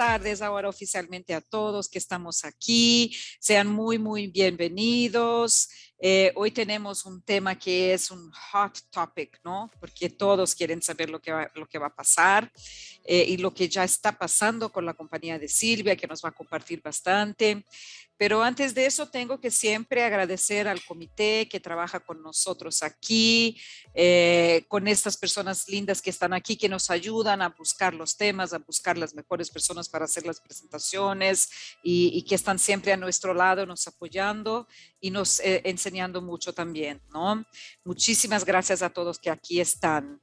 tardes ahora oficialmente a todos que estamos aquí. Sean muy bienvenidos. Hoy tenemos un tema que es un hot topic, ¿no? Porque todos quieren saber lo que va a pasar y lo que ya está pasando con la compañía de Silvia, que nos va a compartir bastante. Pero antes de eso, tengo que siempre agradecer al comité que trabaja con nosotros aquí, con estas personas lindas que están aquí, que nos ayudan a buscar los temas, a buscar las mejores personas para hacer las presentaciones y que están siempre a nuestro lado, nos apoyando y nos enseñando mucho también, ¿no? Muchísimas gracias a todos que aquí están.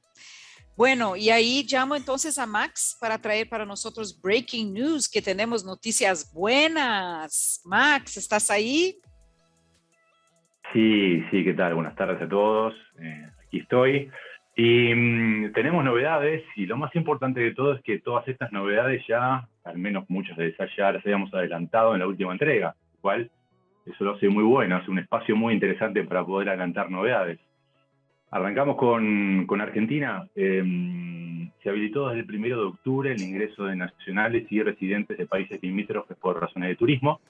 Bueno, y ahí llamo entonces a Max para traer para nosotros Breaking News, que tenemos noticias buenas. Max, ¿estás ahí? Sí, ¿qué tal? Buenas tardes a todos. Aquí estoy. Y tenemos novedades, y lo más importante de todo es que todas estas novedades ya, al menos muchas de esas ya las habíamos adelantado en la última entrega, lo cual eso lo hace muy bueno, es un espacio muy interesante para poder adelantar novedades. Arrancamos con Argentina. Se habilitó desde el 1 de octubre el ingreso de nacionales y residentes de países limítrofes por razones de turismo.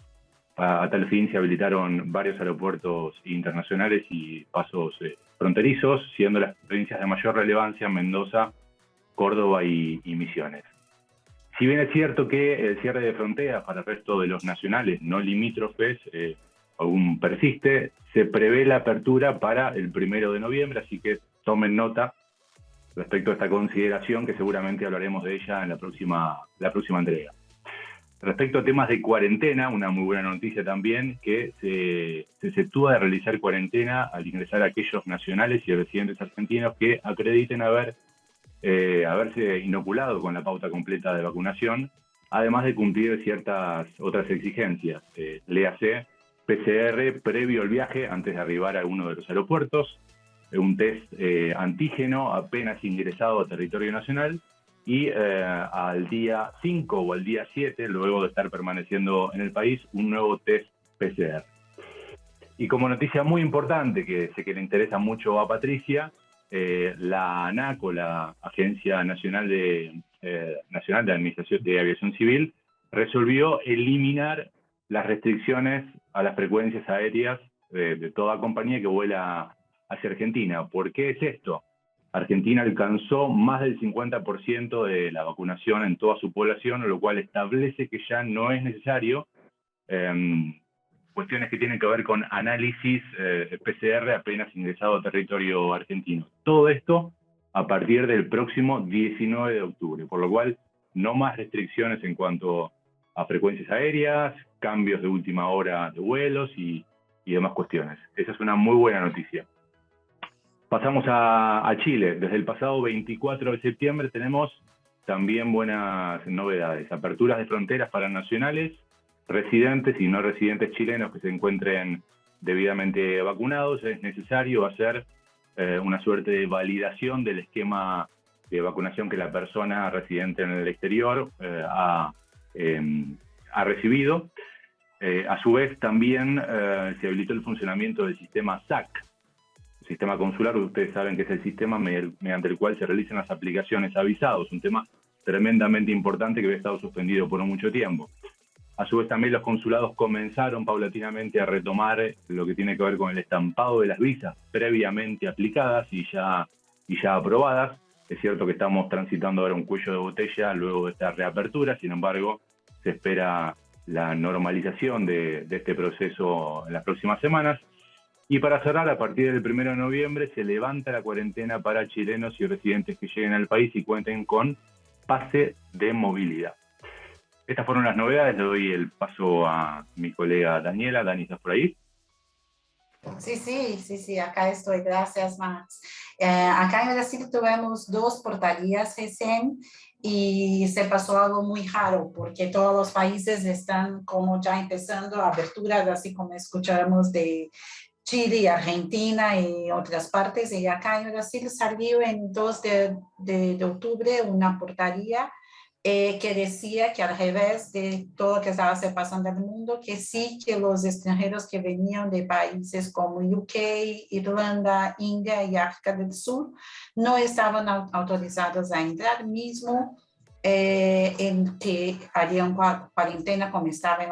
A tal fin se habilitaron varios aeropuertos internacionales y pasos fronterizos, siendo las provincias de mayor relevancia Mendoza, Córdoba y Misiones. Si bien es cierto que el cierre de fronteras para el resto de los nacionales no limítrofes aún persiste, se prevé la apertura para el 1 de noviembre, así que tomen nota respecto a esta consideración, que seguramente hablaremos de ella en la próxima entrega. Respecto a temas de cuarentena, una muy buena noticia también, que se efectúa de realizar cuarentena al ingresar a aquellos nacionales y residentes argentinos que acrediten haberse inoculado con la pauta completa de vacunación, además de cumplir ciertas otras exigencias. Léase PCR previo al viaje antes de arribar a uno de los aeropuertos, un test antígeno apenas ingresado a territorio nacional, y al día 5 o al día 7, luego de estar permaneciendo en el país, un nuevo test PCR. Y como noticia muy importante, que sé que le interesa mucho a Patricia, la ANAC, la Agencia Nacional de Administración de Aviación Civil, resolvió eliminar las restricciones a las frecuencias aéreas de toda compañía que vuela hacia Argentina. ¿Por qué es esto? Argentina alcanzó más del 50% de la vacunación en toda su población, lo cual establece que ya no es necesario cuestiones que tienen que ver con análisis PCR apenas ingresado a territorio argentino. Todo esto a partir del próximo 19 de octubre, por lo cual no más restricciones en cuanto a frecuencias aéreas, cambios de última hora de vuelos y demás cuestiones. Esa es una muy buena noticia. Pasamos a Chile. Desde el pasado 24 de septiembre tenemos también buenas novedades. Aperturas de fronteras para nacionales, residentes y no residentes chilenos que se encuentren debidamente vacunados. Es necesario hacer una suerte de validación del esquema de vacunación que la persona residente en el exterior ha recibido. A su vez, también se habilitó el funcionamiento del sistema SAC, sistema consular. Ustedes saben que es el sistema mediante el cual se realizan las aplicaciones avisados, un tema tremendamente importante que había estado suspendido por mucho tiempo. A su vez también los consulados comenzaron paulatinamente a retomar lo que tiene que ver con el estampado de las visas previamente aplicadas y ya aprobadas. Es cierto que estamos transitando ahora un cuello de botella luego de esta reapertura, sin embargo se espera la normalización de este proceso en las próximas semanas. Y para cerrar, a partir del 1 de noviembre se levanta la cuarentena para chilenos y residentes que lleguen al país y cuenten con pase de movilidad. Estas fueron las novedades. Le doy el paso a mi colega Daniela. Dani, ¿estás por ahí? Sí, acá estoy. Gracias, Max. Acá en Brasil tuvimos 2 portarias recién y se pasó algo muy raro porque todos los países están como ya empezando aberturas, así como escuchamos de Chile, Argentina y otras partes. Y acá en Brasil salió en 2 de octubre una portaría que decía que al revés de todo lo que estaba se pasando en el mundo, que sí que los extranjeros que venían de países como UK, Irlanda, India y África del Sur no estaban autorizados a entrar, mismo en que harían cuarentena como estaba en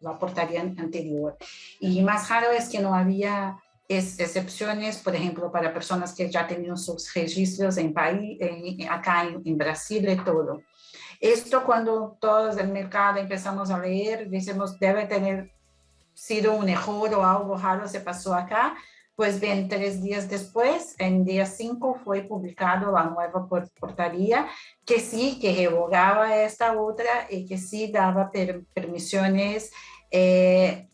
la portaría anterior. Y más raro es que no había excepciones, por ejemplo, para personas que ya tenían sus registros en país, acá en Brasil y todo. Esto cuando todos del mercado empezamos a leer, decimos, debe tener sido un error o algo raro se pasó acá. Pues bien, 3 días después, en día 5, fue publicado la nueva portaría que sí, que revogaba esta otra y que sí daba permisiones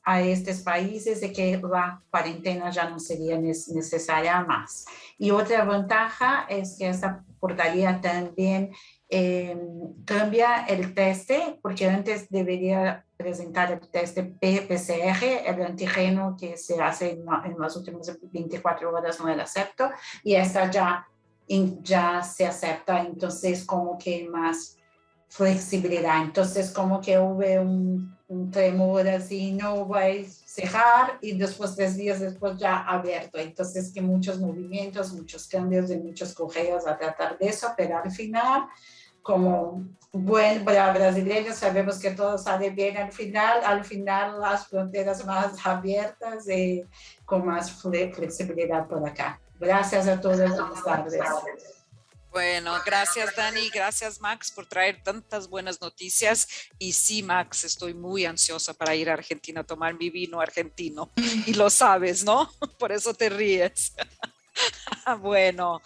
a estos países de que la cuarentena ya no sería necesaria más. Y otra ventaja es que esta portaría también cambia el teste, porque antes debería presentar el teste PCR, el antígeno que se hace en las últimas 24 horas no el acepto, y esta ya se acepta, entonces como que más flexibilidad. Entonces como que hubo un tremor así, no voy a cerrar y después 3 días después ya abierto. Entonces que muchos movimientos, muchos cambios de muchos correos a tratar de eso, pero al final como buen brasileños sabemos que todo sale bien al final las fronteras más abiertas y con más flexibilidad por acá. Gracias a todos, buenas tardes. Bueno, gracias Dani, gracias Max por traer tantas buenas noticias. Y sí, Max, estoy muy ansiosa para ir a Argentina a tomar mi vino argentino. Y lo sabes, ¿no? Por eso te ríes. Bueno,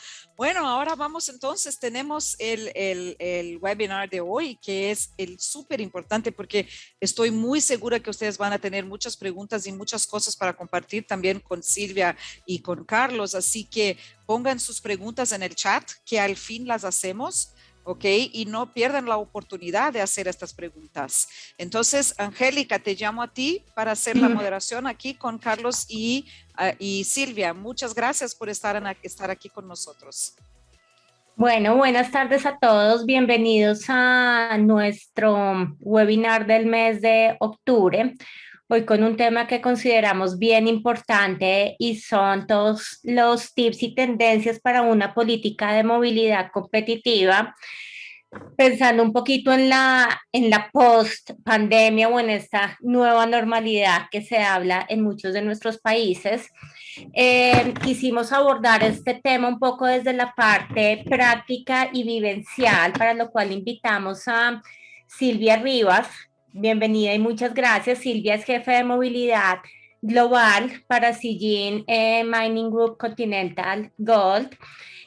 ahora vamos entonces, tenemos el webinar de hoy que es el súper importante porque estoy muy segura que ustedes van a tener muchas preguntas y muchas cosas para compartir también con Silvia y con Carlos, así que pongan sus preguntas en el chat que al fin las hacemos. ¿Ok? Y no pierdan la oportunidad de hacer estas preguntas. Entonces, Angélica, te llamo a ti para hacer la moderación aquí con Carlos y Silvia. Muchas gracias por estar aquí con nosotros. Bueno, buenas tardes a todos. Bienvenidos a nuestro webinar del mes de octubre. Hoy con un tema que consideramos bien importante y son todos los tips y tendencias para una política de movilidad competitiva, pensando un poquito en la post-pandemia o en esta nueva normalidad que se habla en muchos de nuestros países. Quisimos abordar este tema un poco desde la parte práctica y vivencial, para lo cual invitamos a Silvia Rivas. Bienvenida y muchas gracias. Silvia es jefe de movilidad global para Sijin Mining Group Continental Gold.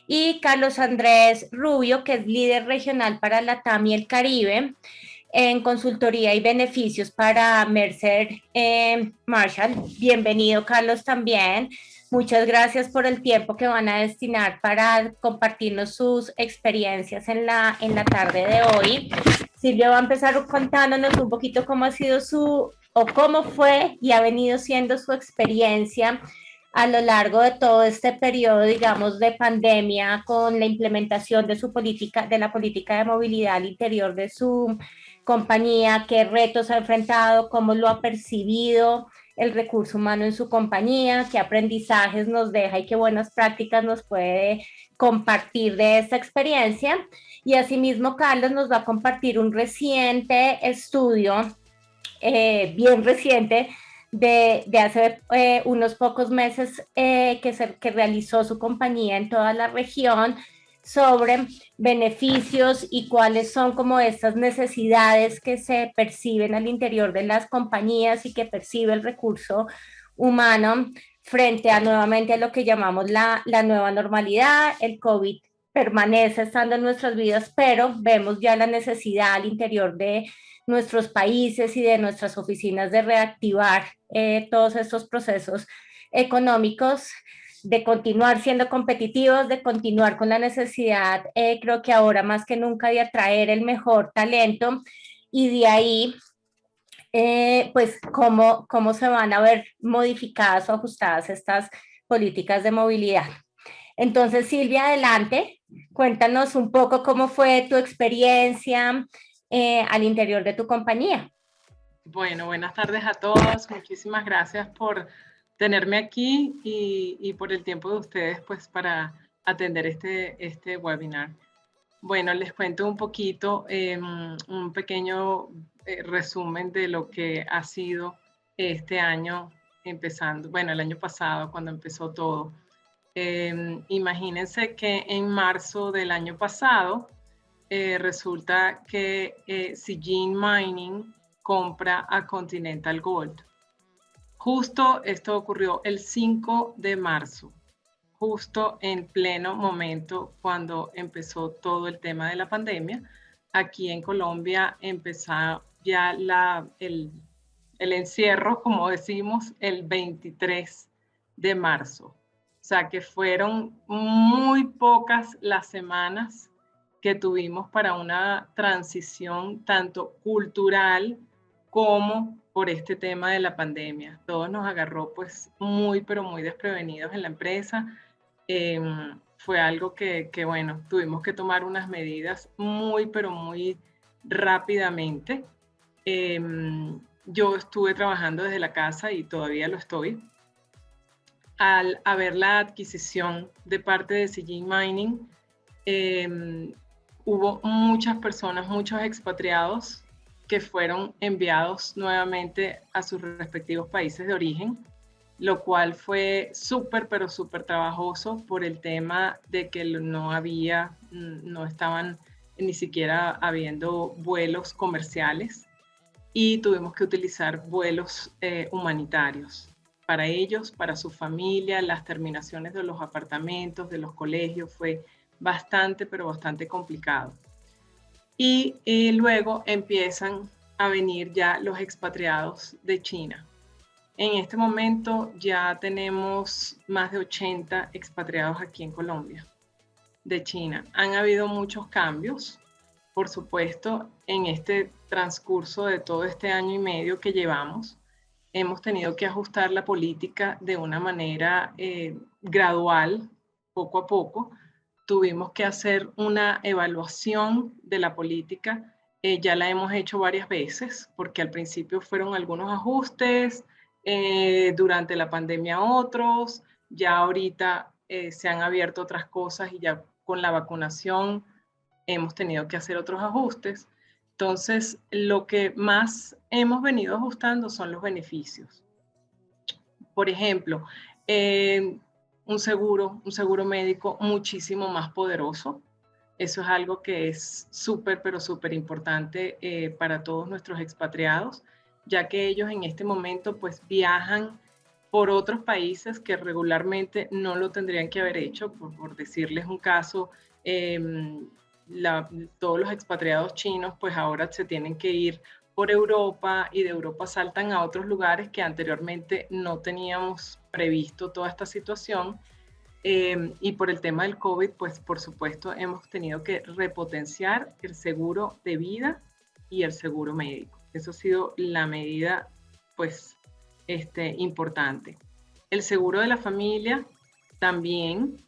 Y Carlos Andrés Rubio, que es líder regional para LATAM y el Caribe en consultoría y beneficios para Mercer Marshall. Bienvenido, Carlos, también. Muchas gracias por el tiempo que van a destinar para compartirnos sus experiencias en la tarde de hoy. Silvia va a empezar contándonos un poquito cómo ha sido cómo fue y ha venido siendo su experiencia a lo largo de todo este periodo, digamos, de pandemia, con la implementación de la política de movilidad al interior de su compañía, qué retos ha enfrentado, cómo lo ha percibido el recurso humano en su compañía, qué aprendizajes nos deja y qué buenas prácticas nos puede compartir de esta experiencia. Y asimismo, Carlos nos va a compartir un reciente estudio, bien reciente, de hace unos pocos meses que realizó su compañía en toda la región, sobre beneficios y cuáles son como estas necesidades que se perciben al interior de las compañías y que percibe el recurso humano frente a nuevamente a lo que llamamos la nueva normalidad. El COVID permanece estando en nuestras vidas, pero vemos ya la necesidad al interior de nuestros países y de nuestras oficinas de reactivar todos estos procesos económicos, de continuar siendo competitivos, de continuar con la necesidad, creo que ahora más que nunca, de atraer el mejor talento, y de ahí, pues, cómo se van a ver modificadas o ajustadas estas políticas de movilidad. Entonces, Silvia, adelante, cuéntanos un poco cómo fue tu experiencia al interior de tu compañía. Bueno, buenas tardes a todos. Muchísimas gracias por tenerme aquí y por el tiempo de ustedes, pues, para atender este webinar. Bueno, les cuento un poquito, un pequeño resumen de lo que ha sido este año empezando, bueno, el año pasado cuando empezó todo. Imagínense que en marzo del año pasado resulta que Zijin Mining compra a Continental Gold. Justo esto ocurrió el 5 de marzo, justo en pleno momento cuando empezó todo el tema de la pandemia. Aquí en Colombia empezó ya el encierro, como decimos, el 23 de marzo. O sea que fueron muy pocas las semanas que tuvimos para una transición tanto cultural como por este tema de la pandemia. Todos nos agarró pues muy, pero muy desprevenidos en la empresa. Fue algo que, bueno, tuvimos que tomar unas medidas muy, pero muy rápidamente. Yo estuve trabajando desde la casa y todavía lo estoy. Al haber la adquisición de parte de Zijin Mining, hubo muchas personas, muchos expatriados que fueron enviados nuevamente a sus respectivos países de origen, lo cual fue súper, pero súper trabajoso por el tema de que no estaban ni siquiera habiendo vuelos comerciales y tuvimos que utilizar vuelos humanitarios para ellos, para su familia. Las terminaciones de los apartamentos, de los colegios, fue bastante, pero bastante complicado. Y luego empiezan a venir ya los expatriados de China. En este momento ya tenemos más de 80 expatriados aquí en Colombia, de China. Han habido muchos cambios, por supuesto, en este transcurso de todo este año y medio que llevamos. Hemos tenido que ajustar la política de una manera gradual, poco a poco. Tuvimos que hacer una evaluación de la política. Ya la hemos hecho varias veces, porque al principio fueron algunos ajustes, durante la pandemia otros, ya ahorita se han abierto otras cosas y ya con la vacunación hemos tenido que hacer otros ajustes. Entonces, lo que más hemos venido ajustando son los beneficios. Por ejemplo, un seguro médico muchísimo más poderoso. Eso es algo que es súper, pero súper importante para todos nuestros expatriados, ya que ellos en este momento pues viajan por otros países que regularmente no lo tendrían que haber hecho. Por decirles un caso, todos los expatriados chinos pues ahora se tienen que ir por Europa y de Europa saltan a otros lugares que anteriormente no teníamos previsto toda esta situación. Y por el tema del COVID, pues por supuesto hemos tenido que repotenciar el seguro de vida y el seguro médico. Eso ha sido la medida pues importante. El seguro de la familia también.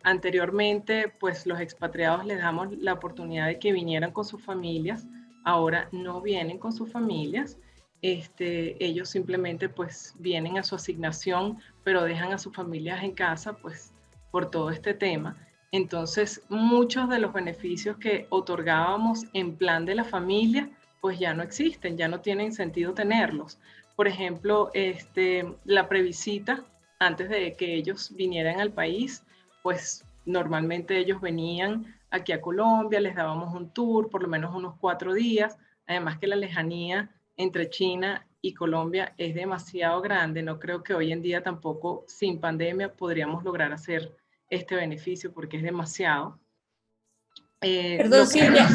Anteriormente pues los expatriados les damos la oportunidad de que vinieran con sus familias. Ahora no vienen con sus familias. Ellos simplemente pues vienen a su asignación, pero dejan a sus familias en casa pues por todo este tema. Entonces muchos de los beneficios que otorgábamos en plan de la familia pues ya no existen, ya no tienen sentido tenerlos. Por ejemplo, la previsita, antes de que ellos vinieran al país, pues normalmente ellos venían aquí a Colombia, les dábamos un tour, por lo menos unos 4 días, además que la lejanía entre China y Colombia es demasiado grande. No creo que hoy en día tampoco sin pandemia podríamos lograr hacer este beneficio porque es demasiado. Perdón, Silvia.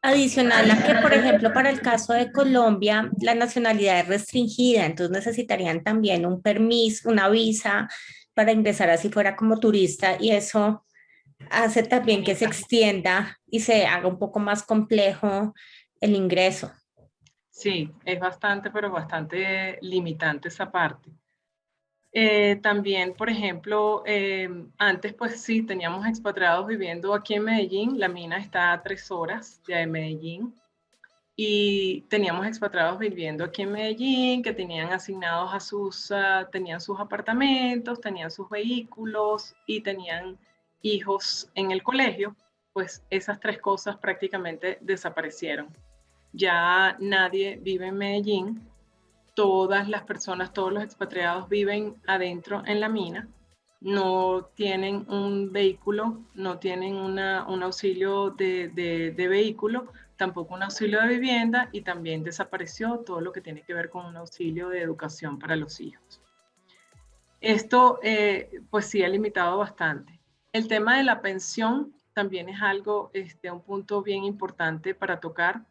Adicional a que, por ejemplo, para el caso de Colombia, la nacionalidad es restringida, entonces necesitarían también un permiso, una visa para ingresar así fuera como turista, y eso hace también que se extienda y se haga un poco más complejo el ingreso. Sí, es bastante, pero bastante limitante esa parte. También, por ejemplo, antes pues sí, teníamos expatriados viviendo aquí en Medellín. La mina está a 3 horas ya de Medellín. Y teníamos expatriados viviendo aquí en Medellín, que tenían asignados tenían sus apartamentos, tenían sus vehículos y tenían hijos en el colegio. pues esas tres cosas prácticamente desaparecieron. Ya nadie vive en Medellín, todas las personas, todos los expatriados viven adentro en la mina, no tienen un vehículo, no tienen un auxilio de vehículo, tampoco un auxilio de vivienda, y también desapareció todo lo que tiene que ver con un auxilio de educación para los hijos. Esto pues sí ha limitado bastante. El tema de la pensión también es algo, un punto bien importante para tocar.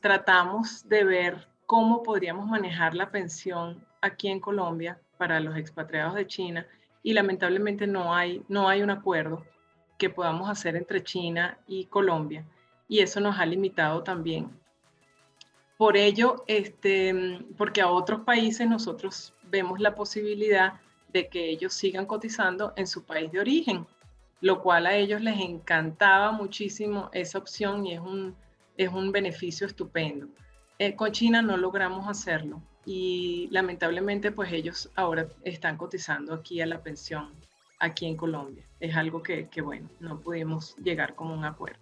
Tratamos de ver cómo podríamos manejar la pensión aquí en Colombia para los expatriados de China, y lamentablemente no hay un acuerdo que podamos hacer entre China y Colombia, y eso nos ha limitado también. Por ello, porque a otros países nosotros vemos la posibilidad de que ellos sigan cotizando en su país de origen, lo cual a ellos les encantaba muchísimo esa opción, y es un beneficio estupendo. Con China no logramos hacerlo, y lamentablemente pues ellos ahora están cotizando aquí a la pensión aquí en Colombia. Es algo que bueno, no pudimos llegar como un acuerdo.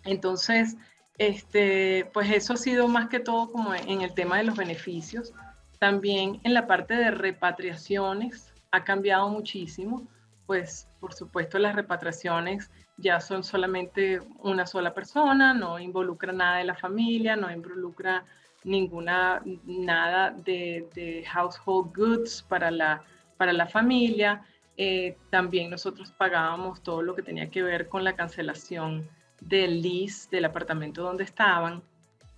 Entonces, pues eso ha sido más que todo como en el tema de los beneficios. También en la parte de repatriaciones ha cambiado muchísimo, pues por supuesto las repatriaciones ya son solamente una sola persona, no involucra nada de la familia, no involucra nada de household goods para la familia. También nosotros pagábamos todo lo que tenía que ver con la cancelación del lease del apartamento donde estaban.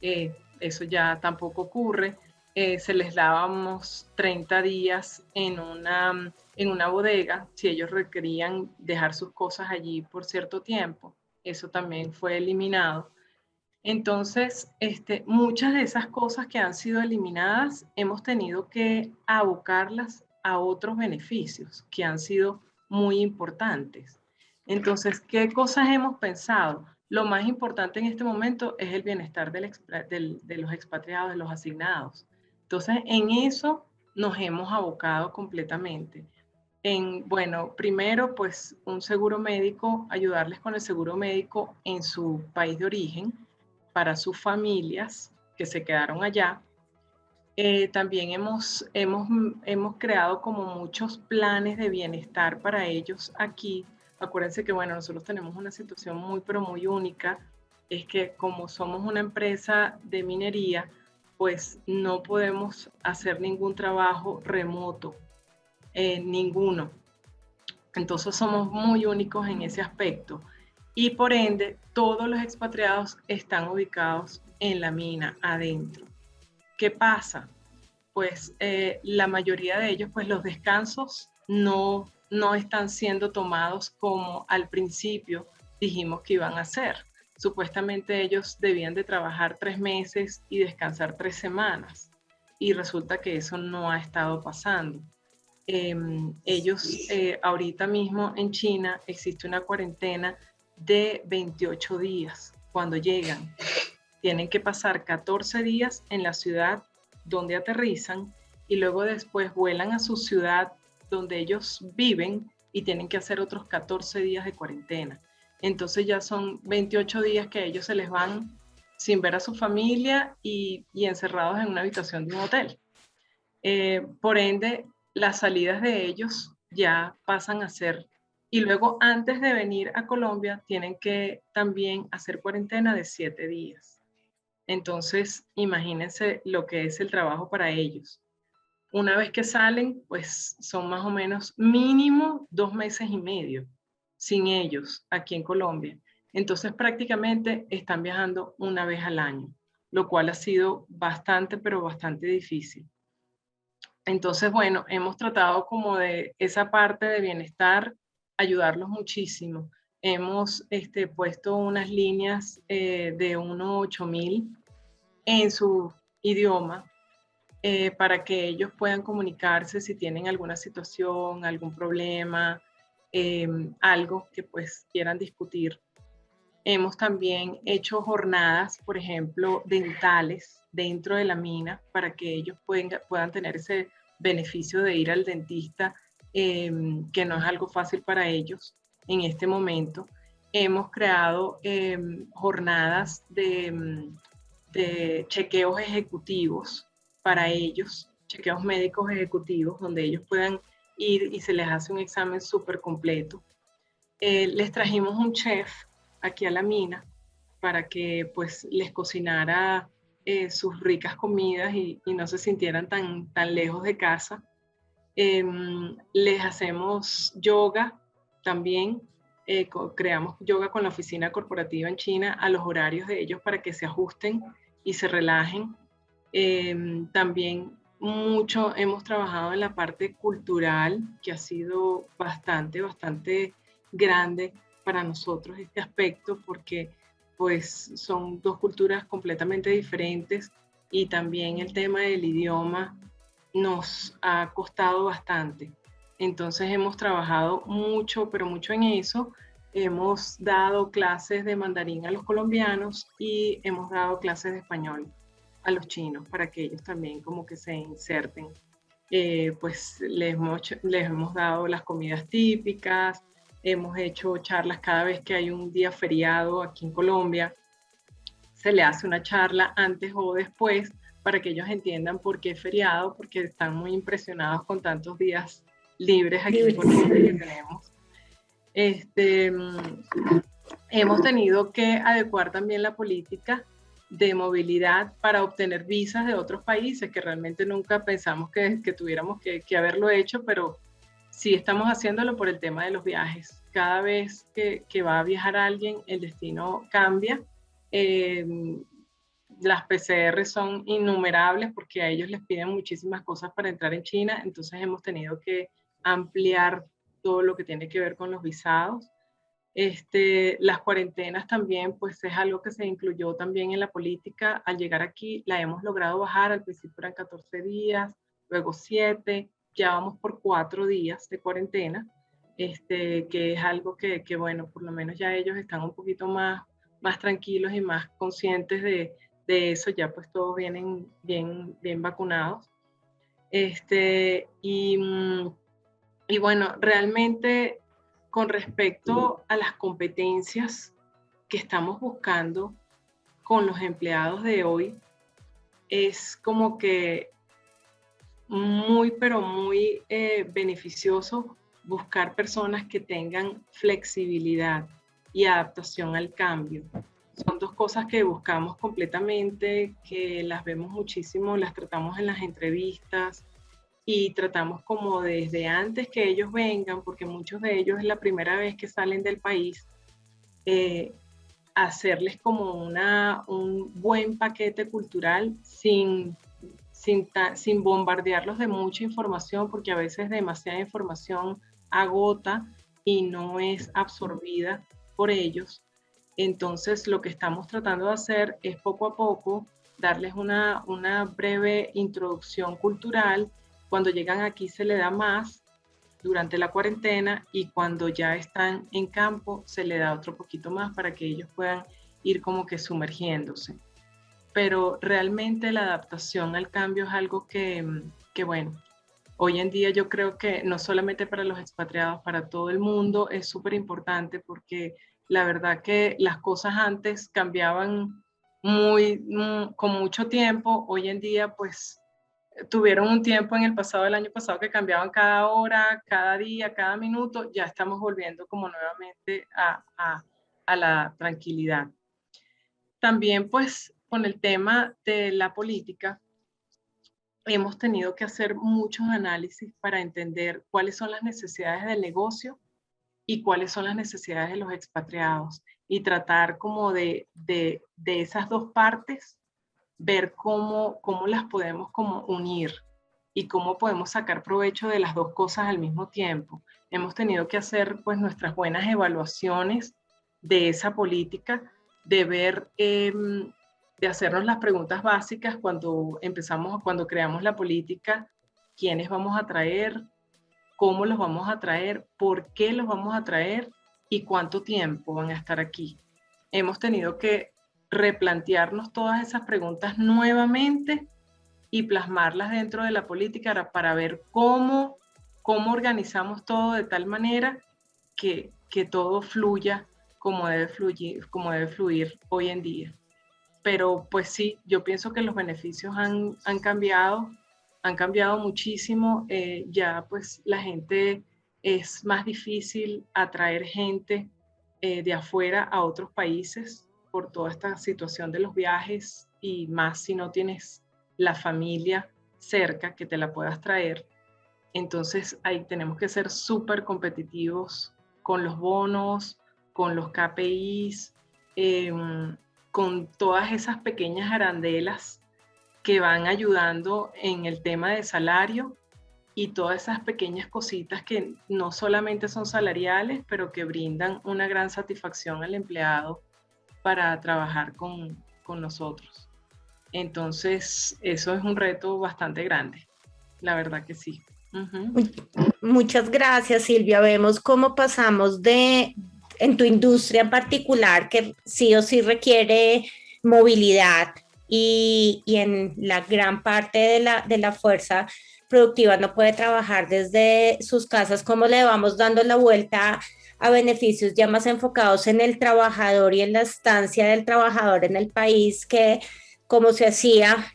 Eso ya tampoco ocurre. Se les dábamos 30 días en una bodega si ellos requerían dejar sus cosas allí por cierto tiempo. Eso también fue eliminado. Entonces, muchas de esas cosas que han sido eliminadas hemos tenido que abocarlas a otros beneficios que han sido muy importantes. Entonces, ¿qué cosas hemos pensado? Lo más importante en este momento es el bienestar de los expatriados, de los asignados. Entonces, en eso nos hemos abocado completamente. Bueno, primero, pues un seguro médico, ayudarles con el seguro médico en su país de origen para sus familias que se quedaron allá. También hemos creado como muchos planes de bienestar para ellos aquí. Acuérdense que, bueno, nosotros tenemos una situación muy, pero muy única. Es que como somos una empresa de minería, pues no podemos hacer ningún trabajo remoto, ninguno. Entonces somos muy únicos en ese aspecto. Y por ende, todos los expatriados están ubicados en la mina, adentro. ¿Qué pasa? Pues la mayoría de ellos, pues los descansos no están siendo tomados como al principio dijimos que iban a ser. Supuestamente ellos debían de trabajar 3 meses y descansar 3 semanas. Y resulta que eso no ha estado pasando. Ellos, ahorita mismo en China, existe una cuarentena de 28 días cuando llegan. Tienen que pasar 14 días en la ciudad donde aterrizan, y luego después vuelan a su ciudad donde ellos viven y tienen que hacer otros 14 días de cuarentena. Entonces ya son 28 días que ellos se les van sin ver a su familia y encerrados en una habitación de un hotel. Por ende, las salidas de ellos ya pasan a ser, y luego antes de venir a Colombia tienen que también hacer cuarentena de 7 días. Entonces, imagínense lo que es el trabajo para ellos. Una vez que salen, pues son más o menos mínimo 2 meses y medio sin ellos aquí en Colombia. Entonces, prácticamente están viajando una vez al año, lo cual ha sido bastante, pero bastante difícil. Entonces, bueno, hemos tratado como de esa parte de bienestar, ayudarlos muchísimo. Hemos puesto unas líneas de 1-8000 en su idioma para que ellos puedan comunicarse si tienen alguna situación, algún problema, algo que pues quieran discutir. Hemos también hecho jornadas, por ejemplo, dentales dentro de la mina para que ellos puedan tener ese beneficio de ir al dentista, que no es algo fácil para ellos en este momento. hemos creado jornadas de chequeos ejecutivos para ellos, chequeos médicos ejecutivos, donde ellos puedan ir y se les hace un examen súper completo. Les trajimos un chef aquí a la mina para que pues les cocinara sus ricas comidas y no se sintieran tan lejos de casa. Les hacemos yoga también. Creamos yoga con la oficina corporativa en China a los horarios de ellos para que se ajusten y se relajen. También mucho hemos trabajado en la parte cultural, que ha sido bastante grande para nosotros este aspecto, porque pues son dos culturas completamente diferentes y también el tema del idioma nos ha costado bastante. Entonces hemos trabajado mucho, pero mucho en eso. Hemos dado clases de mandarín a los colombianos y hemos dado clases de español a los chinos para que ellos también como que se inserten. Pues les hemos dado las comidas típicas, hemos hecho charlas cada vez que hay un día feriado aquí en Colombia. Se le hace una charla antes o después para que ellos entiendan por qué es feriado, porque están muy impresionados con tantos días libres aquí en Colombia que tenemos. Hemos tenido que adecuar también la política de movilidad para obtener visas de otros países, que realmente nunca pensamos que tuviéramos que haberlo hecho, pero sí estamos haciéndolo por el tema de los viajes. Cada vez que va a viajar alguien, el destino cambia. Las PCR son innumerables porque a ellos les piden muchísimas cosas para entrar en China, entonces hemos tenido que ampliar todo lo que tiene que ver con los visados. Las cuarentenas también, pues es algo que se incluyó también en la política. Al llegar aquí la hemos logrado bajar, al principio eran 14 días, luego 7, ya vamos por 4 días de cuarentena, que es algo que bueno, por lo menos ya ellos están un poquito más tranquilos y más conscientes de eso, ya pues todos vienen bien vacunados. Y bueno, realmente con respecto a las competencias que estamos buscando con los empleados de hoy, es como que pero muy beneficioso buscar personas que tengan flexibilidad y adaptación al cambio. Son dos cosas que buscamos completamente, que las vemos muchísimo, las tratamos en las entrevistas y tratamos como desde antes que ellos vengan, porque muchos de ellos es la primera vez que salen del país, hacerles como un buen paquete cultural sin bombardearlos de mucha información, porque a veces demasiada información agota y no es absorbida por ellos. Entonces lo que estamos tratando de hacer es poco a poco darles una breve introducción cultural. Cuando llegan aquí se le da más durante la cuarentena y cuando ya están en campo se le da otro poquito más para que ellos puedan ir como que sumergiéndose. Pero realmente la adaptación al cambio es algo que bueno, hoy en día yo creo que no solamente para los expatriados, para todo el mundo es súper importante, porque la verdad que las cosas antes cambiaban con mucho tiempo. Hoy en día pues tuvieron un tiempo en el pasado, el año pasado, que cambiaban cada hora, cada día, cada minuto. Ya estamos volviendo como nuevamente a la tranquilidad. También pues con el tema de la política hemos tenido que hacer muchos análisis para entender cuáles son las necesidades del negocio y cuáles son las necesidades de los expatriados, y tratar como de esas dos partes, ver cómo las podemos como unir y cómo podemos sacar provecho de las dos cosas al mismo tiempo. Hemos tenido que hacer pues nuestras buenas evaluaciones de esa política, de ver, de hacernos las preguntas básicas cuando creamos la política: quiénes vamos a traer, cómo los vamos a traer, por qué los vamos a traer y cuánto tiempo van a estar aquí. Hemos tenido que replantearnos todas esas preguntas nuevamente y plasmarlas dentro de la política para ver cómo organizamos todo de tal manera que todo fluya como debe fluir hoy en día. Pero pues sí, yo pienso que los beneficios han cambiado muchísimo. Ya pues la gente, es más difícil atraer gente de afuera a otros países por toda esta situación de los viajes, y más si no tienes la familia cerca que te la puedas traer. Entonces ahí tenemos que ser súper competitivos con los bonos, con los KPIs, con todas esas pequeñas arandelas que van ayudando en el tema de salario, y todas esas pequeñas cositas que no solamente son salariales, pero que brindan una gran satisfacción al empleado para trabajar con nosotros. Entonces, eso es un reto bastante grande, la verdad que sí. Muchas gracias, Silvia. Vemos cómo pasamos en tu industria en particular, que sí o sí requiere movilidad, y en la gran parte de la fuerza productiva no puede trabajar desde sus casas, cómo le vamos dando la vuelta a beneficios ya más enfocados en el trabajador y en la estancia del trabajador en el país, que como se hacía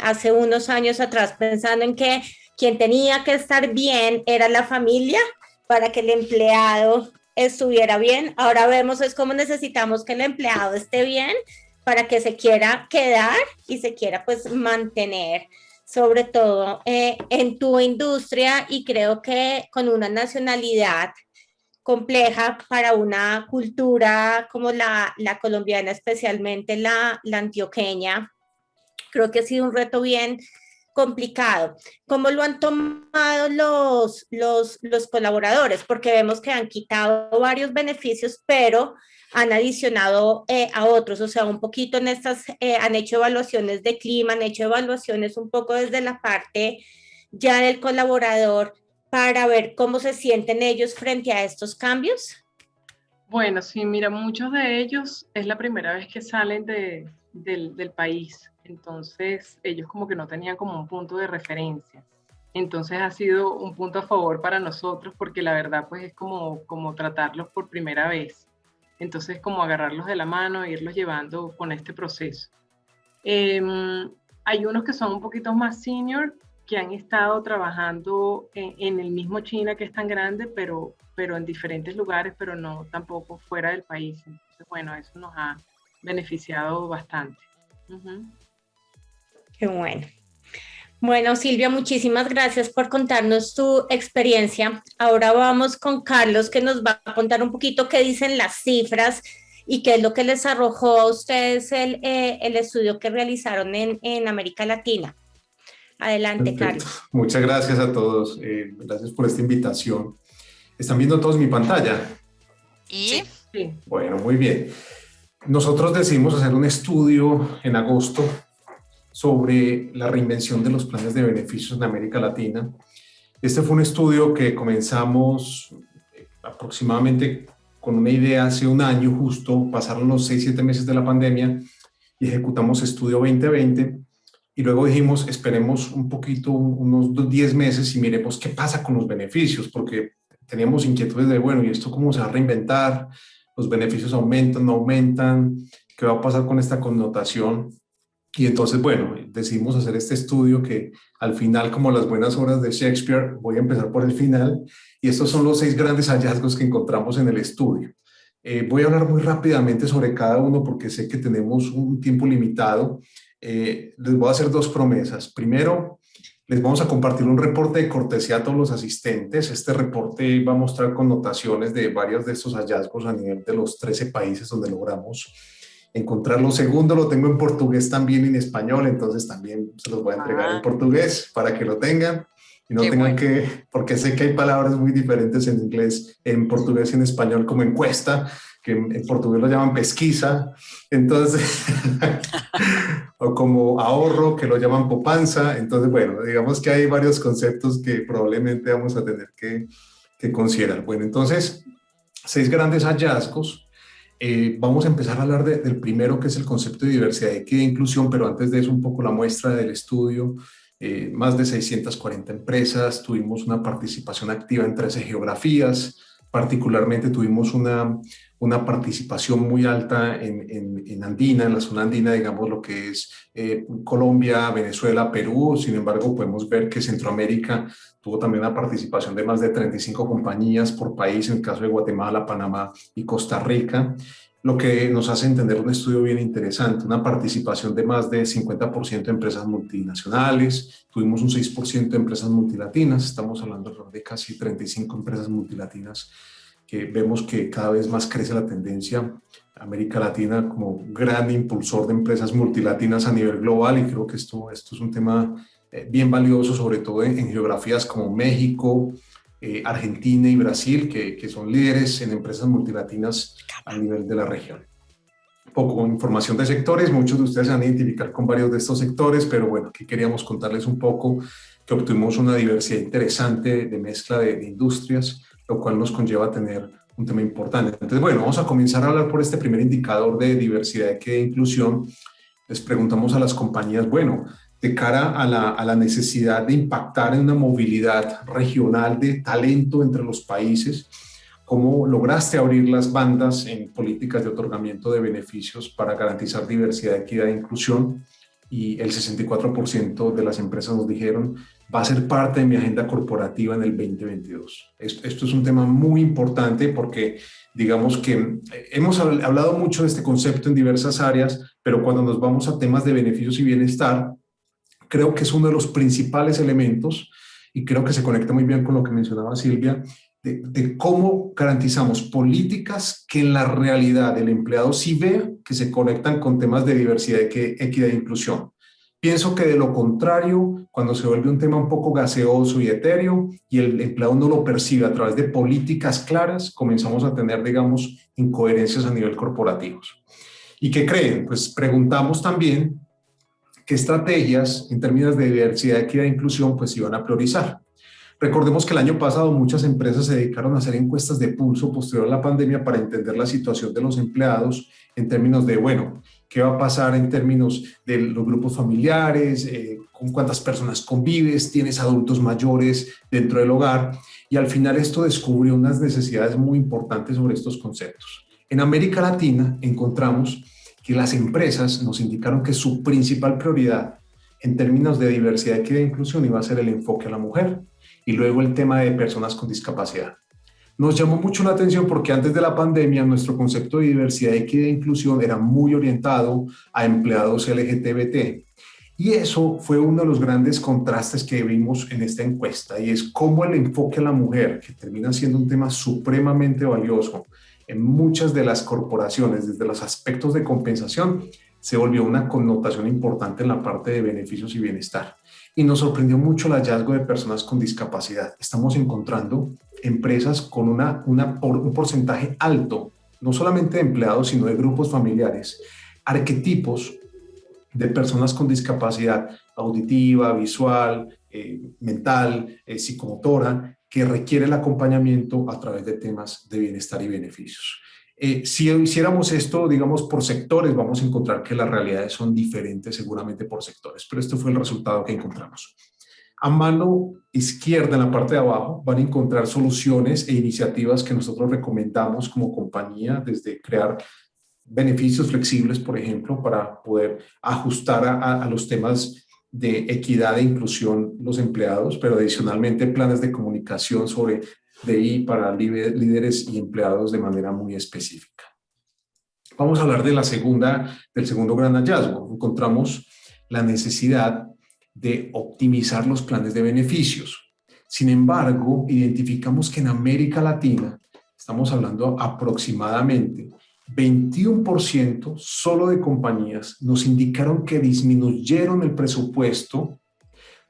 hace unos años atrás, pensando en que quien tenía que estar bien era la familia para que el empleado estuviera bien. Ahora vemos es cómo necesitamos que el empleado esté bien para que se quiera quedar y se quiera pues mantener, sobre todo en tu industria, y creo que con una nacionalidad compleja para una cultura como la colombiana, especialmente la antioqueña. Creo que ha sido un reto bien complicado. ¿Cómo lo han tomado los colaboradores? Porque vemos que han quitado varios beneficios, pero han adicionado a otros, o sea, un poquito en estas, han hecho evaluaciones de clima, han hecho evaluaciones un poco desde la parte ya del colaborador, para ver cómo se sienten ellos frente a estos cambios. Bueno, sí, mira, muchos de ellos es la primera vez que salen del país. Entonces ellos como que no tenían como un punto de referencia. Entonces ha sido un punto a favor para nosotros, porque la verdad pues es como tratarlos por primera vez. Entonces como agarrarlos de la mano e irlos llevando con este proceso. Hay unos que son un poquito más senior, que han estado trabajando en el mismo China, que es tan grande, pero en diferentes lugares, pero no tampoco fuera del país. Entonces bueno, eso nos ha beneficiado bastante. Qué bueno. Bueno, Silvia, muchísimas gracias por contarnos tu experiencia. Ahora vamos con Carlos, que nos va a contar un poquito qué dicen las cifras y qué es lo que les arrojó a ustedes el estudio que realizaron en América Latina. Adelante, Perfecto. Carlos. Muchas gracias a todos. Gracias por esta invitación. ¿Están viendo todos mi pantalla? ¿Y? Sí. Bueno, muy bien. Nosotros decidimos hacer un estudio en agosto sobre la reinvención de los planes de beneficios en América Latina. Este fue un estudio que comenzamos aproximadamente con una idea hace un año justo, pasaron los 6-7 meses de la pandemia y ejecutamos Estudio 2020, y luego dijimos, esperemos un poquito, unos 10 meses y miremos qué pasa con los beneficios, porque teníamos inquietudes de, bueno, ¿y esto cómo se va a reinventar? ¿Los beneficios aumentan, no aumentan? ¿Qué va a pasar con esta connotación? Y entonces, bueno, decidimos hacer este estudio que al final, como las buenas obras de Shakespeare, voy a empezar por el final, y estos son los 6 grandes hallazgos que encontramos en el estudio. Voy a hablar muy rápidamente sobre cada uno porque sé que tenemos un tiempo limitado. Les voy a hacer 2 promesas. Primero, les vamos a compartir un reporte de cortesía a todos los asistentes. Este reporte va a mostrar connotaciones de varios de estos hallazgos a nivel de los 13 países donde logramos encontrarlo. Segundo, lo tengo en portugués también y en español, entonces también se los voy a entregar en portugués para que lo tengan y no tengan que, porque sé que hay palabras muy diferentes en inglés, en portugués y en español, como encuesta, que en portugués lo llaman pesquisa, entonces, o como ahorro, que lo llaman poupanza. Entonces, bueno, digamos que hay varios conceptos que probablemente vamos a tener que considerar. Bueno, entonces, 6 grandes hallazgos. Vamos a empezar a hablar del primero, que es el concepto de diversidad, equidad e inclusión, pero antes de eso un poco la muestra del estudio. Más de 640 empresas, tuvimos una participación activa en 13 geografías, Particularmente tuvimos una participación muy alta en Andina, en la zona andina, digamos lo que es Colombia, Venezuela, Perú. Sin embargo, podemos ver que Centroamérica tuvo también una participación de más de 35 compañías por país, en el caso de Guatemala, Panamá y Costa Rica, lo que nos hace entender un estudio bien interesante, una participación de más de 50% de empresas multinacionales, tuvimos un 6% de empresas multilatinas, estamos hablando de casi 35 empresas multilatinas, que vemos que cada vez más crece la tendencia. América Latina como gran impulsor de empresas multilatinas a nivel global, y creo que esto es un tema bien valioso, sobre todo en geografías como México, Argentina y Brasil, que son líderes en empresas multilatinas a nivel de la región. Poco información de sectores, muchos de ustedes se van a identificar con varios de estos sectores, pero bueno, aquí queríamos contarles un poco que obtuvimos una diversidad interesante de mezcla de industrias, lo cual nos conlleva a tener un tema importante. Entonces, bueno, vamos a comenzar a hablar por este primer indicador de diversidad, equidad e inclusión. Les preguntamos a las compañías, bueno, de cara a la necesidad de impactar en una movilidad regional de talento entre los países, ¿cómo lograste abrir las bandas en políticas de otorgamiento de beneficios para garantizar diversidad, equidad e inclusión? Y el 64% de las empresas nos dijeron, va a ser parte de mi agenda corporativa en el 2022. Esto es un tema muy importante porque digamos que hemos hablado mucho de este concepto en diversas áreas, pero cuando nos vamos a temas de beneficios y bienestar, creo que es uno de los principales elementos, y creo que se conecta muy bien con lo que mencionaba Silvia, de cómo garantizamos políticas que en la realidad el empleado sí vea que se conectan con temas de diversidad, equidad e inclusión. Pienso que de lo contrario, cuando se vuelve un tema un poco gaseoso y etéreo y el empleado no lo percibe a través de políticas claras, comenzamos a tener, digamos, incoherencias a nivel corporativos. ¿Y qué creen? Pues preguntamos también qué estrategias en términos de diversidad, equidad e inclusión pues iban a priorizar. Recordemos que el año pasado muchas empresas se dedicaron a hacer encuestas de pulso posterior a la pandemia para entender la situación de los empleados en términos de, bueno, qué va a pasar en términos de los grupos familiares, con cuántas personas convives, tienes adultos mayores dentro del hogar, y al final esto descubrió unas necesidades muy importantes sobre estos conceptos. En América Latina encontramos que las empresas nos indicaron que su principal prioridad en términos de diversidad, equidad e inclusión iba a ser el enfoque a la mujer y luego el tema de personas con discapacidad. Nos llamó mucho la atención porque antes de la pandemia nuestro concepto de diversidad, equidad e inclusión era muy orientado a empleados LGBT. Y eso fue uno de los grandes contrastes que vimos en esta encuesta, y es cómo el enfoque a la mujer, que termina siendo un tema supremamente valioso en muchas de las corporaciones, desde los aspectos de compensación, se volvió una connotación importante en la parte de beneficios y bienestar. Y nos sorprendió mucho el hallazgo de personas con discapacidad. Estamos encontrando empresas con un porcentaje alto, no solamente de empleados, sino de grupos familiares, arquetipos de personas con discapacidad auditiva, visual, mental, psicomotora, que requiere el acompañamiento a través de temas de bienestar y beneficios. Si hiciéramos esto, digamos, por sectores, vamos a encontrar que las realidades son diferentes seguramente por sectores, pero este fue el resultado que encontramos. A mano izquierda, en la parte de abajo, van a encontrar soluciones e iniciativas que nosotros recomendamos como compañía, desde crear beneficios flexibles, por ejemplo, para poder ajustar a los temas de equidad e inclusión los empleados, pero adicionalmente planes de comunicación sobre DI para líderes y empleados de manera muy específica. Vamos a hablar del segundo gran hallazgo. Encontramos la necesidad de optimizar los planes de beneficios. Sin embargo, identificamos que en América Latina, estamos hablando aproximadamente 21% solo de compañías nos indicaron que disminuyeron el presupuesto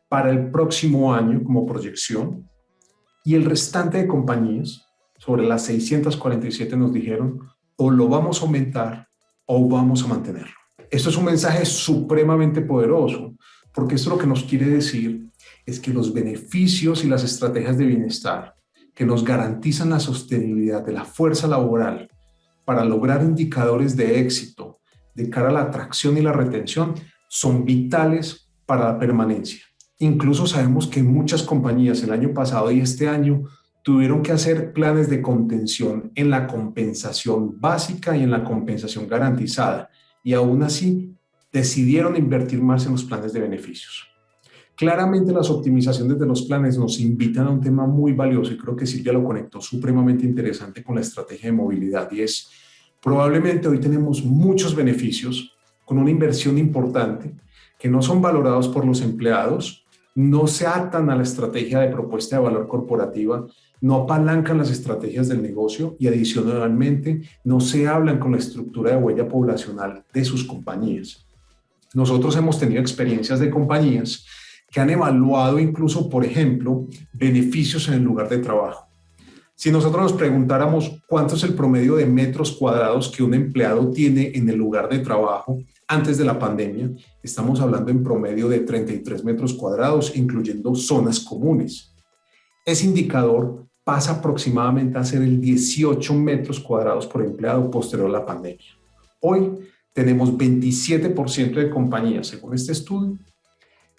para el próximo año como proyección, y el restante de compañías, sobre las 647, nos dijeron o lo vamos a aumentar o vamos a mantenerlo. Esto es un mensaje supremamente poderoso, porque esto lo que nos quiere decir es que los beneficios y las estrategias de bienestar que nos garantizan la sostenibilidad de la fuerza laboral para lograr indicadores de éxito de cara a la atracción y la retención son vitales para la permanencia. Incluso sabemos que muchas compañías el año pasado y este año tuvieron que hacer planes de contención en la compensación básica y en la compensación garantizada, y aún así decidieron invertir más en los planes de beneficios. Claramente las optimizaciones de los planes nos invitan a un tema muy valioso, y creo que Silvia lo conectó supremamente interesante con la estrategia de movilidad, y es, probablemente hoy tenemos muchos beneficios con una inversión importante que no son valorados por los empleados, no se atan a la estrategia de propuesta de valor corporativa, no apalancan las estrategias del negocio y adicionalmente no se hablan con la estructura de huella poblacional de sus compañías. Nosotros hemos tenido experiencias de compañías que han evaluado incluso, por ejemplo, beneficios en el lugar de trabajo. Si nosotros nos preguntáramos cuánto es el promedio de metros cuadrados que un empleado tiene en el lugar de trabajo antes de la pandemia, estamos hablando en promedio de 33 metros cuadrados, incluyendo zonas comunes. Ese indicador pasa aproximadamente a ser el 18 metros cuadrados por empleado posterior a la pandemia. Hoy tenemos 27% de compañías, según este estudio,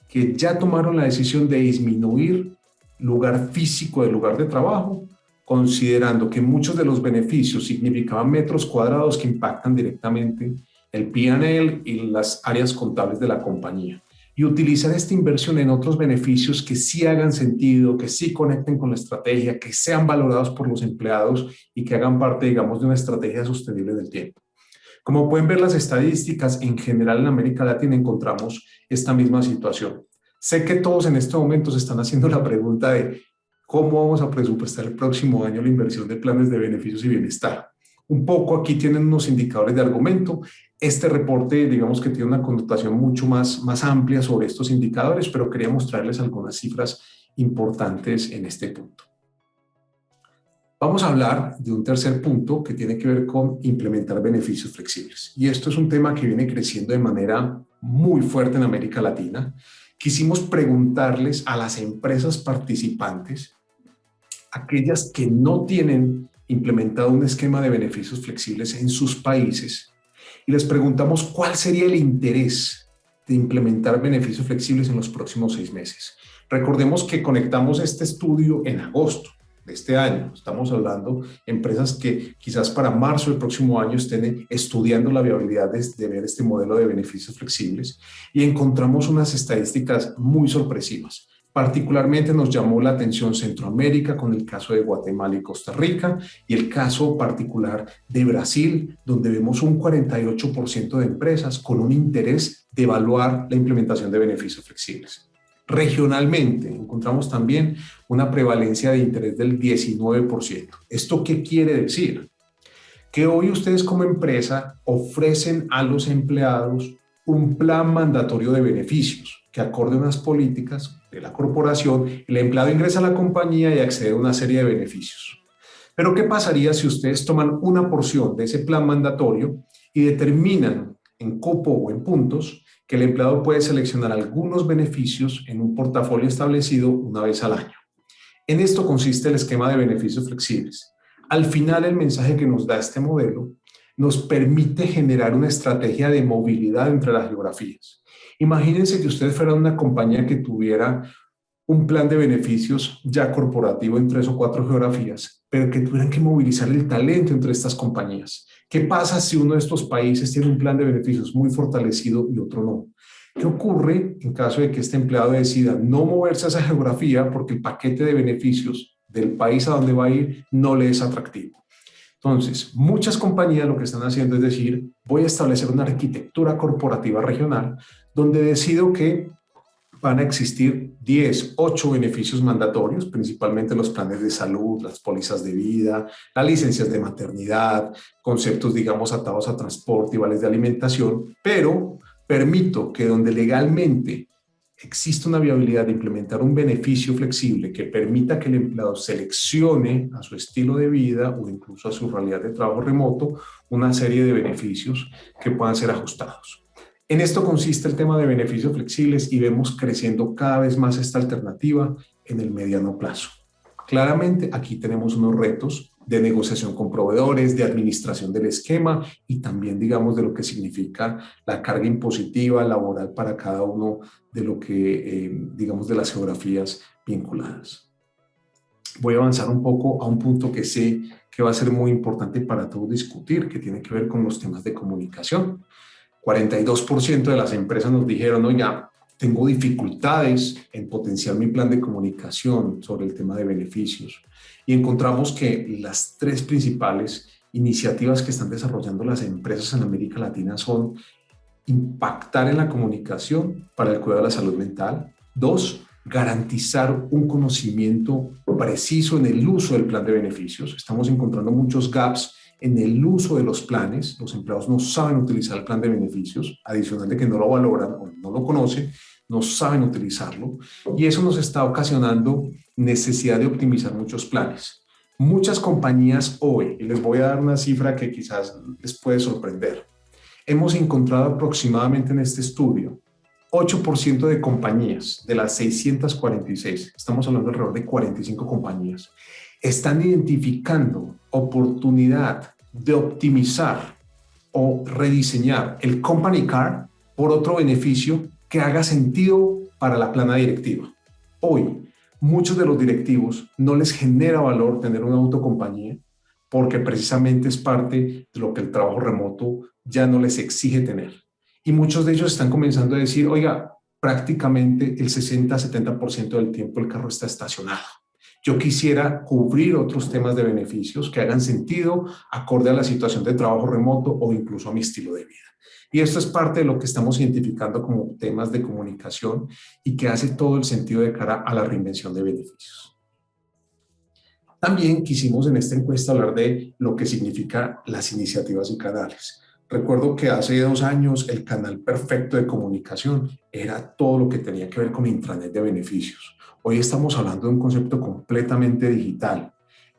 que ya tomaron la decisión de disminuir lugar físico del lugar de trabajo, considerando que muchos de los beneficios significaban metros cuadrados que impactan directamente el P&L y las áreas contables de la compañía, y utilizar esta inversión en otros beneficios que sí hagan sentido, que sí conecten con la estrategia, que sean valorados por los empleados y que hagan parte, digamos, de una estrategia sostenible del tiempo. Como pueden ver las estadísticas, en general en América Latina encontramos esta misma situación. Sé que todos en este momento se están haciendo la pregunta de cómo vamos a presupuestar el próximo año la inversión de planes de beneficios y bienestar. Un poco aquí tienen unos indicadores de argumento. Este reporte, digamos que tiene una connotación mucho más amplia sobre estos indicadores, pero quería mostrarles algunas cifras importantes en este punto. Vamos a hablar de un tercer punto que tiene que ver con implementar beneficios flexibles. Y esto es un tema que viene creciendo de manera muy fuerte en América Latina. Quisimos preguntarles a las empresas participantes, aquellas que no tienen implementado un esquema de beneficios flexibles en sus países, y les preguntamos cuál sería el interés de implementar beneficios flexibles en los próximos 6 meses. Recordemos que conectamos este estudio en agosto de este año. Estamos hablando de empresas que quizás para marzo del próximo año estén estudiando la viabilidad de ver este modelo de beneficios flexibles, y encontramos unas estadísticas muy sorpresivas. Particularmente nos llamó la atención Centroamérica con el caso de Guatemala y Costa Rica, y el caso particular de Brasil, donde vemos un 48% de empresas con un interés de evaluar la implementación de beneficios flexibles. Regionalmente encontramos también una prevalencia de interés del 19%. ¿Esto qué quiere decir? Que hoy ustedes como empresa ofrecen a los empleados un plan mandatorio de beneficios que acorde a unas políticas de la corporación, el empleado ingresa a la compañía y accede a una serie de beneficios. Pero ¿qué pasaría si ustedes toman una porción de ese plan mandatorio y determinan en cupo o en puntos que el empleado puede seleccionar algunos beneficios en un portafolio establecido una vez al año? En esto consiste el esquema de beneficios flexibles. Al final, el mensaje que nos da este modelo nos permite generar una estrategia de movilidad entre las geografías. Imagínense que ustedes fueran una compañía que tuviera un plan de beneficios ya corporativo en 3 o 4 geografías, pero que tuvieran que movilizar el talento entre estas compañías. ¿Qué pasa si uno de estos países tiene un plan de beneficios muy fortalecido y otro no? ¿Qué ocurre en caso de que este empleado decida no moverse a esa geografía porque el paquete de beneficios del país a donde va a ir no le es atractivo? Entonces, muchas compañías lo que están haciendo es decir, voy a establecer una arquitectura corporativa regional donde decido que van a existir 10, 8 beneficios mandatorios, principalmente los planes de salud, las pólizas de vida, las licencias de maternidad, conceptos, digamos, atados a transporte y vales de alimentación, pero permito que donde legalmente existe una viabilidad de implementar un beneficio flexible que permita que el empleado seleccione a su estilo de vida o incluso a su realidad de trabajo remoto una serie de beneficios que puedan ser ajustados. En esto consiste el tema de beneficios flexibles y vemos creciendo cada vez más esta alternativa en el mediano plazo. Claramente aquí tenemos unos retos de negociación con proveedores, de administración del esquema y también, digamos, de lo que significa la carga impositiva laboral para cada uno de lo que, digamos, de las geografías vinculadas. voy a avanzar un poco a un punto que sé que va a ser muy importante para todos discutir, que tiene que ver con los temas de comunicación. 42% de las empresas nos dijeron, oiga, tengo dificultades en potenciar mi plan de comunicación sobre el tema de beneficios. Y encontramos que las 3 principales iniciativas que están desarrollando las empresas en América Latina son impactar en la comunicación para el cuidado de la salud mental. 2, garantizar un conocimiento preciso en el uso del plan de beneficios. Estamos encontrando muchos gaps en el uso de los planes. Los empleados no saben utilizar el plan de beneficios, adicional de que no lo valoran o no lo conocen, no saben utilizarlo, y eso nos está ocasionando necesidad de optimizar muchos planes. Muchas compañías hoy, y les voy a dar una cifra que quizás les puede sorprender, hemos encontrado aproximadamente en este estudio 8% de compañías de las 646, estamos hablando alrededor de 45 compañías, están identificando oportunidad de optimizar o rediseñar el company car por otro beneficio que haga sentido para la plana directiva. Hoy, muchos de los directivos no les genera valor tener una autocompañía porque precisamente es parte de lo que el trabajo remoto ya no les exige tener. Y muchos de ellos están comenzando a decir, oiga, prácticamente el 60-70% del tiempo el carro está estacionado. Yo quisiera cubrir otros temas de beneficios que hagan sentido acorde a la situación de trabajo remoto o incluso a mi estilo de vida. Y esto es parte de lo que estamos identificando como temas de comunicación y que hace todo el sentido de cara a la reinvención de beneficios. También quisimos en esta encuesta hablar de lo que significa las iniciativas y canales. Recuerdo que hace 2 años el canal perfecto de comunicación era todo lo que tenía que ver con intranet de beneficios. Hoy estamos hablando de un concepto completamente digital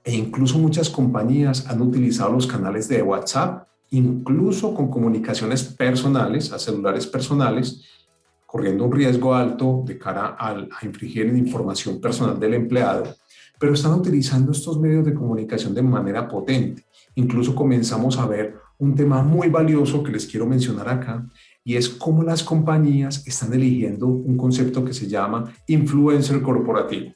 e incluso muchas compañías han utilizado los canales de WhatsApp, incluso con comunicaciones personales, a celulares personales, corriendo un riesgo alto de cara a infringir en información personal del empleado, pero están utilizando estos medios de comunicación de manera potente. Incluso comenzamos a ver un tema muy valioso que les quiero mencionar acá, y es cómo las compañías están eligiendo un concepto que se llama influencer corporativo.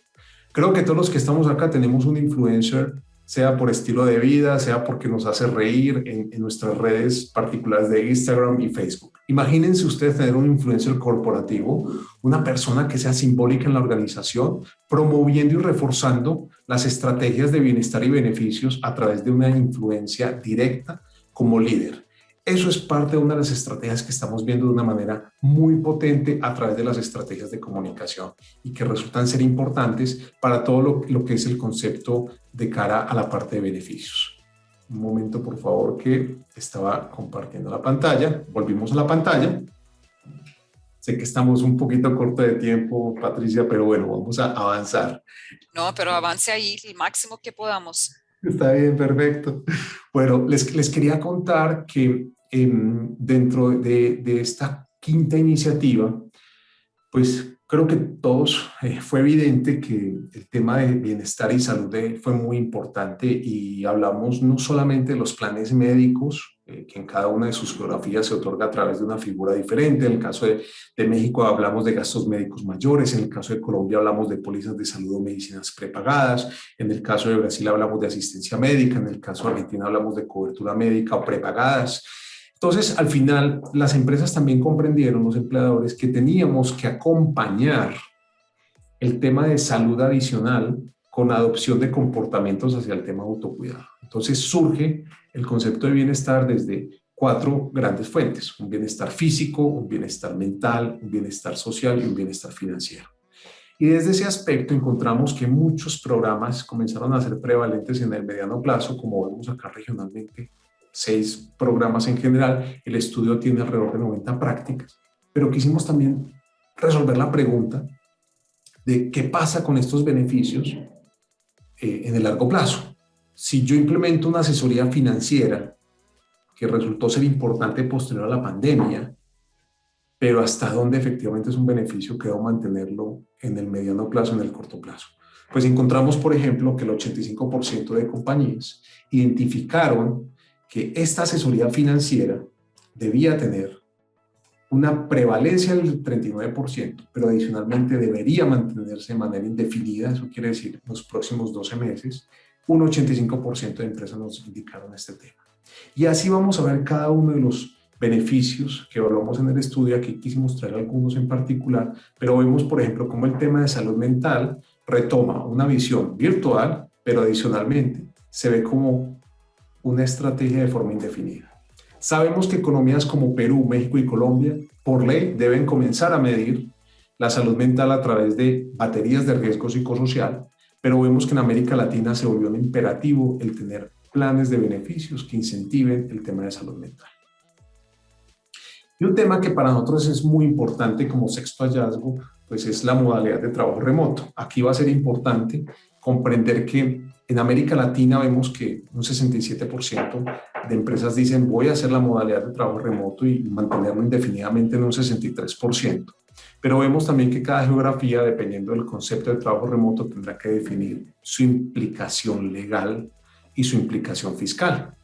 Creo que todos los que estamos acá tenemos un influencer, sea por estilo de vida, sea porque nos hace reír en nuestras redes particulares de Instagram y Facebook. Imagínense ustedes tener un influencer corporativo, una persona que sea simbólica en la organización, promoviendo y reforzando las estrategias de bienestar y beneficios a través de una influencia directa como líder. Eso es parte de una de las estrategias que estamos viendo de una manera muy potente a través de las estrategias de comunicación y que resultan ser importantes para todo lo que es el concepto de cara a la parte de beneficios. Un momento, por favor, que estaba compartiendo la pantalla. Volvimos a la pantalla. Sé que estamos un poquito corto de tiempo, Patricia, pero bueno, vamos a avanzar. No, pero avance ahí el máximo que podamos. Está bien, perfecto. Bueno, les quería contar que dentro de esta quinta iniciativa, pues creo que todos fue evidente que el tema de bienestar y salud fue muy importante y hablamos no solamente de los planes médicos, que en cada una de sus geografías se otorga a través de una figura diferente. En el caso de México hablamos de gastos médicos mayores, en el caso de Colombia hablamos de pólizas de salud o medicinas prepagadas, en el caso de Brasil hablamos de asistencia médica, en el caso de Argentina hablamos de cobertura médica o prepagadas. Entonces, al final, las empresas también comprendieron, los empleadores, que teníamos que acompañar el tema de salud adicional con adopción de comportamientos hacia el tema de autocuidado. Entonces surge el concepto de bienestar desde 4 grandes fuentes: un bienestar físico, un bienestar mental, un bienestar social y un bienestar financiero. Y desde ese aspecto encontramos que muchos programas comenzaron a ser prevalentes en el mediano plazo, como vemos acá regionalmente, 6 programas en general. El estudio tiene alrededor de 90 prácticas, pero quisimos también resolver la pregunta de qué pasa con estos beneficios en el largo plazo. Si yo implemento una asesoría financiera que resultó ser importante posterior a la pandemia, pero hasta dónde efectivamente es un beneficio que debo mantenerlo en el mediano plazo, en el corto plazo. Pues encontramos, por ejemplo, que el 85% de compañías identificaron que esta asesoría financiera debía tener una prevalencia del 39%, pero adicionalmente debería mantenerse de manera indefinida, eso quiere decir los próximos 12 meses, un 85% de empresas nos indicaron este tema. Y así vamos a ver cada uno de los beneficios que evaluamos en el estudio. Aquí quisimos traer algunos en particular, pero vemos, por ejemplo, cómo el tema de salud mental retoma una visión virtual, pero adicionalmente se ve como una estrategia de forma indefinida. Sabemos que economías como Perú, México y Colombia, por ley, deben comenzar a medir la salud mental a través de baterías de riesgo psicosocial, pero vemos que en América Latina se volvió un imperativo el tener planes de beneficios que incentiven el tema de salud mental. Y un tema que para nosotros es muy importante como sexto hallazgo, pues es la modalidad de trabajo remoto. Aquí va a ser importante comprender que en América Latina vemos que un 67% de empresas dicen voy a hacer la modalidad de trabajo remoto y mantenerlo indefinidamente en un 63%. Pero vemos también que cada geografía, dependiendo del concepto de trabajo remoto, tendrá que definir su implicación legal y su implicación fiscal.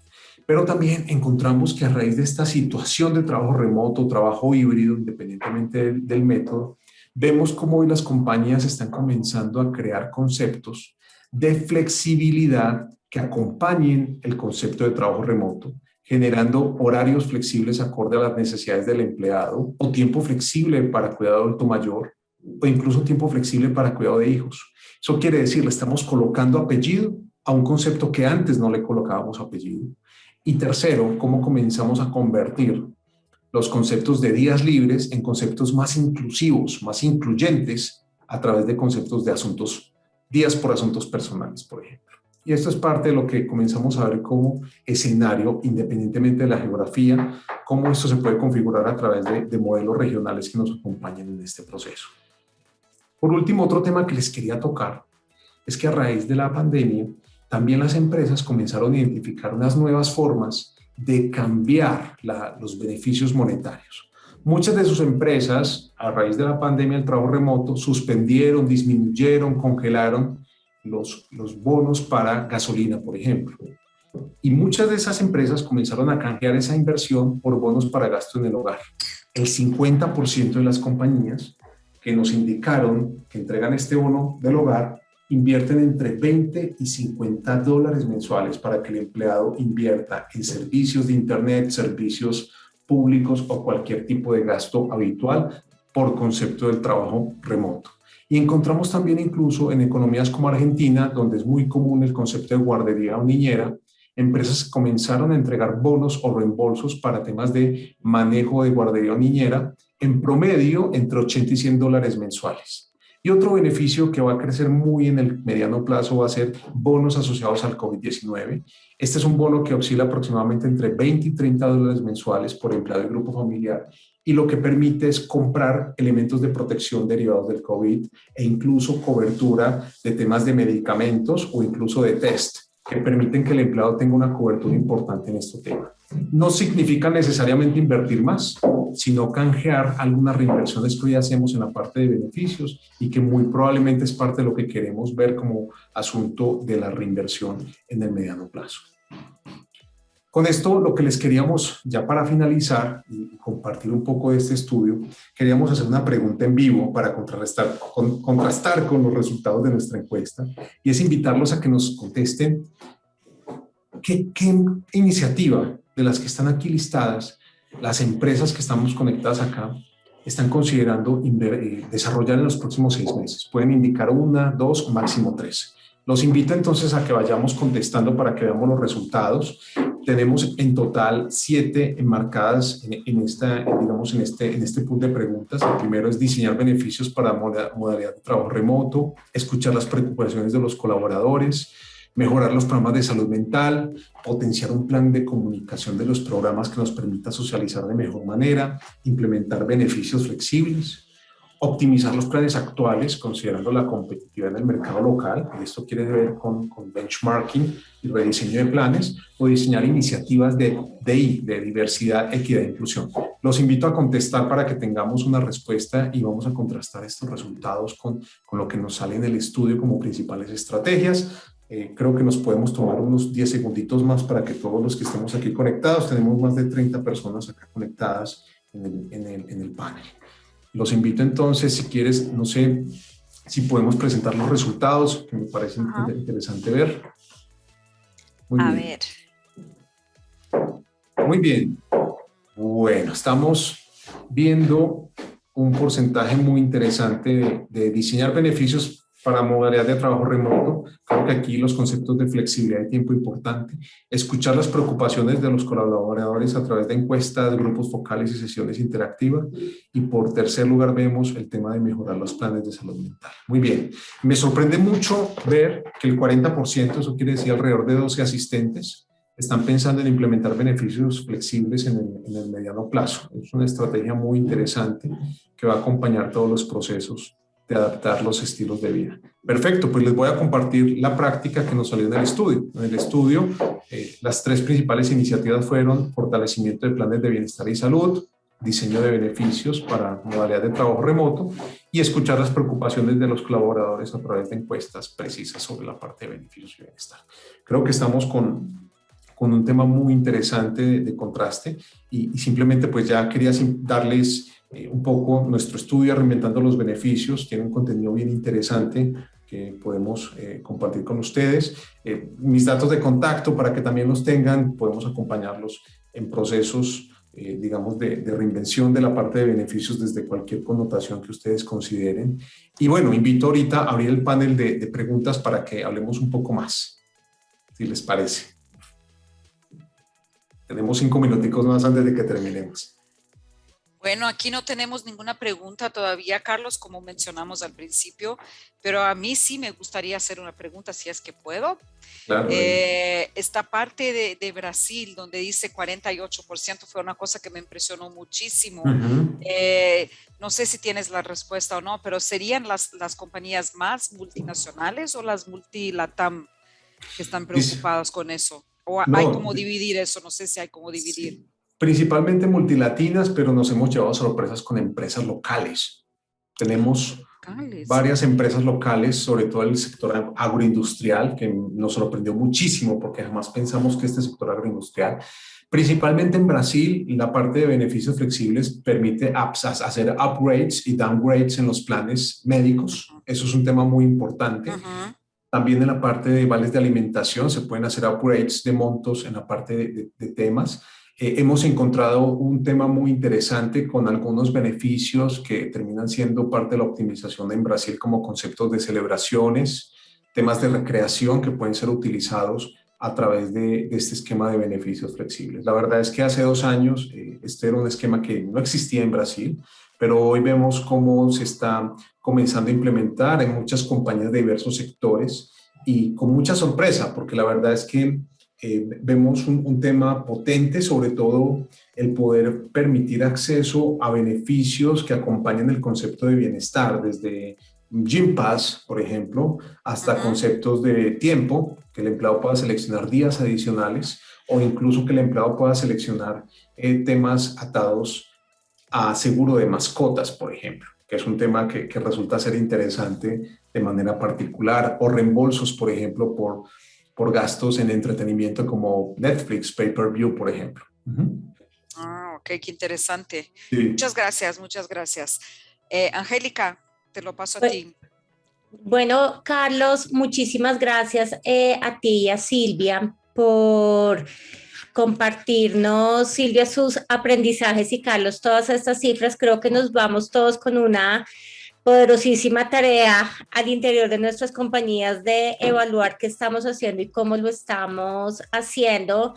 Pero también encontramos que a raíz de esta situación de trabajo remoto, trabajo híbrido, independientemente del método, vemos cómo hoy las compañías están comenzando a crear conceptos de flexibilidad que acompañen el concepto de trabajo remoto, generando horarios flexibles acorde a las necesidades del empleado, o tiempo flexible para cuidado adulto mayor, o incluso tiempo flexible para cuidado de hijos. Eso quiere decir, le estamos colocando apellido a un concepto que antes no le colocábamos apellido. Y tercero, cómo comenzamos a convertir los conceptos de días libres en conceptos más inclusivos, más incluyentes, a través de conceptos de asuntos, días por asuntos personales, por ejemplo. Y esto es parte de lo que comenzamos a ver como escenario, independientemente de la geografía, cómo esto se puede configurar a través de modelos regionales que nos acompañan en este proceso. Por último, otro tema que les quería tocar es que a raíz de la pandemia, también las empresas comenzaron a identificar unas nuevas formas de cambiar los beneficios monetarios. Muchas de sus empresas, a raíz de la pandemia, el trabajo remoto, suspendieron, disminuyeron, congelaron los bonos para gasolina, por ejemplo. Y muchas de esas empresas comenzaron a canjear esa inversión por bonos para gasto en el hogar. El 50% de las compañías que nos indicaron que entregan este bono del hogar invierten entre 20 y 50 dólares mensuales para que el empleado invierta en servicios de internet, servicios públicos o cualquier tipo de gasto habitual por concepto del trabajo remoto. Y encontramos también incluso en economías como Argentina, donde es muy común el concepto de guardería o niñera, empresas comenzaron a entregar bonos o reembolsos para temas de manejo de guardería o niñera, en promedio entre 80 y 100 dólares mensuales. Y otro beneficio que va a crecer muy en el mediano plazo va a ser bonos asociados al COVID-19. Este es un bono que oscila aproximadamente entre 20 y 30 dólares mensuales por empleado y grupo familiar, y lo que permite es comprar elementos de protección derivados del COVID e incluso cobertura de temas de medicamentos o incluso de test que permiten que el empleado tenga una cobertura importante en este tema. No significa necesariamente invertir más, sino canjear algunas reinversiones que hoy hacemos en la parte de beneficios y que muy probablemente es parte de lo que queremos ver como asunto de la reinversión en el mediano plazo. Con esto, lo que les queríamos, ya para finalizar y compartir un poco de este estudio, queríamos hacer una pregunta en vivo para contrastar con los resultados de nuestra encuesta, y es invitarlos a que nos contesten qué iniciativa de las que están aquí listadas, las empresas que estamos conectadas acá, están considerando desarrollar en los próximos 6 meses. Pueden indicar 1, 2 o máximo 3. Los invito entonces a que vayamos contestando para que veamos los resultados. Tenemos en total 7 enmarcadas en este pool de preguntas. El primero es diseñar beneficios para modalidad de trabajo remoto, escuchar las preocupaciones de los colaboradores, mejorar los programas de salud mental, potenciar un plan de comunicación de los programas que nos permita socializar de mejor manera, implementar beneficios flexibles, optimizar los planes actuales considerando la competitividad del mercado local, y esto quiere ver con benchmarking y rediseño de planes, o diseñar iniciativas de DI, de diversidad, equidad e inclusión. Los invito a contestar para que tengamos una respuesta y vamos a contrastar estos resultados con lo que nos sale en el estudio como principales estrategias. Creo que nos podemos tomar unos 10 segunditos más para que todos los que estemos aquí conectados, tenemos más de 30 personas acá conectadas, en el panel. Los invito entonces, si quieres, no sé si podemos presentar los resultados, que me parece interesante ver. Muy bien. ver. Muy bien. Bueno, estamos viendo un porcentaje muy interesante de diseñar beneficios para modalidad de trabajo remoto. Creo que aquí los conceptos de flexibilidad y tiempo importante. Escuchar las preocupaciones de los colaboradores a través de encuestas, grupos focales y sesiones interactivas. Y por tercer lugar vemos el tema de mejorar los planes de salud mental. Muy bien. Me sorprende mucho ver que el 40%, eso quiere decir alrededor de 12 asistentes, están pensando en implementar beneficios flexibles en el mediano plazo. Es una estrategia muy interesante que va a acompañar todos los procesos de adaptar los estilos de vida. Perfecto, pues les voy a compartir la práctica que nos salió del estudio. En el estudio, las 3 principales iniciativas fueron fortalecimiento de planes de bienestar y salud, diseño de beneficios para modalidad de trabajo remoto y escuchar las preocupaciones de los colaboradores a través de encuestas precisas sobre la parte de beneficios y bienestar. Creo que estamos con un tema muy interesante de contraste y simplemente pues ya quería darles un poco nuestro estudio Reinventando los Beneficios. Tiene un contenido bien interesante que podemos compartir con ustedes. Mis datos de contacto para que también los tengan, podemos acompañarlos en procesos digamos de reinvención de la parte de beneficios desde cualquier connotación que ustedes consideren. Y bueno, invito ahorita a abrir el panel de preguntas para que hablemos un poco más, si les parece. Tenemos 5 minuticos más antes de que terminemos. Bueno, aquí no tenemos ninguna pregunta todavía, Carlos, como mencionamos al principio, pero a mí sí me gustaría hacer una pregunta, si es que puedo. Claro. Esta parte de Brasil, donde dice 48%, fue una cosa que me impresionó muchísimo. No sé si tienes la respuesta o no, pero ¿serían las compañías más multinacionales o las multilatam que están preocupadas con eso? ¿O hay como dividir eso? No sé si hay como dividir. Sí. Principalmente multilatinas, pero nos hemos llevado sorpresas con empresas locales. Tenemos varias empresas locales, sobre todo el sector agroindustrial, que nos sorprendió muchísimo porque jamás pensamos que este sector agroindustrial, principalmente en Brasil, la parte de beneficios flexibles permite hacer upgrades y downgrades en los planes médicos. Eso es un tema muy importante. También en la parte de vales de alimentación se pueden hacer upgrades de montos en la parte de temas. Hemos encontrado un tema muy interesante con algunos beneficios que terminan siendo parte de la optimización en Brasil, como conceptos de celebraciones, temas de recreación que pueden ser utilizados a través de este esquema de beneficios flexibles. La verdad es que hace 2 años este era un esquema que no existía en Brasil, pero hoy vemos cómo se está comenzando a implementar en muchas compañías de diversos sectores y con mucha sorpresa, porque la verdad es que vemos un tema potente, sobre todo el poder permitir acceso a beneficios que acompañan el concepto de bienestar, desde Gym Pass, por ejemplo, hasta conceptos de tiempo, que el empleado pueda seleccionar días adicionales o incluso que el empleado pueda seleccionar temas atados a seguro de mascotas, por ejemplo, que es un tema que resulta ser interesante de manera particular, o reembolsos, por ejemplo, por gastos en entretenimiento como Netflix, pay-per-view, por ejemplo. Ok, qué interesante. Sí. Muchas gracias, muchas gracias. Angélica, te lo paso a ti. Bueno, Carlos, muchísimas gracias a ti y a Silvia por compartirnos, Silvia, sus aprendizajes y Carlos, todas estas cifras. Creo que nos vamos todos con una poderosísima tarea al interior de nuestras compañías de evaluar qué estamos haciendo y cómo lo estamos haciendo.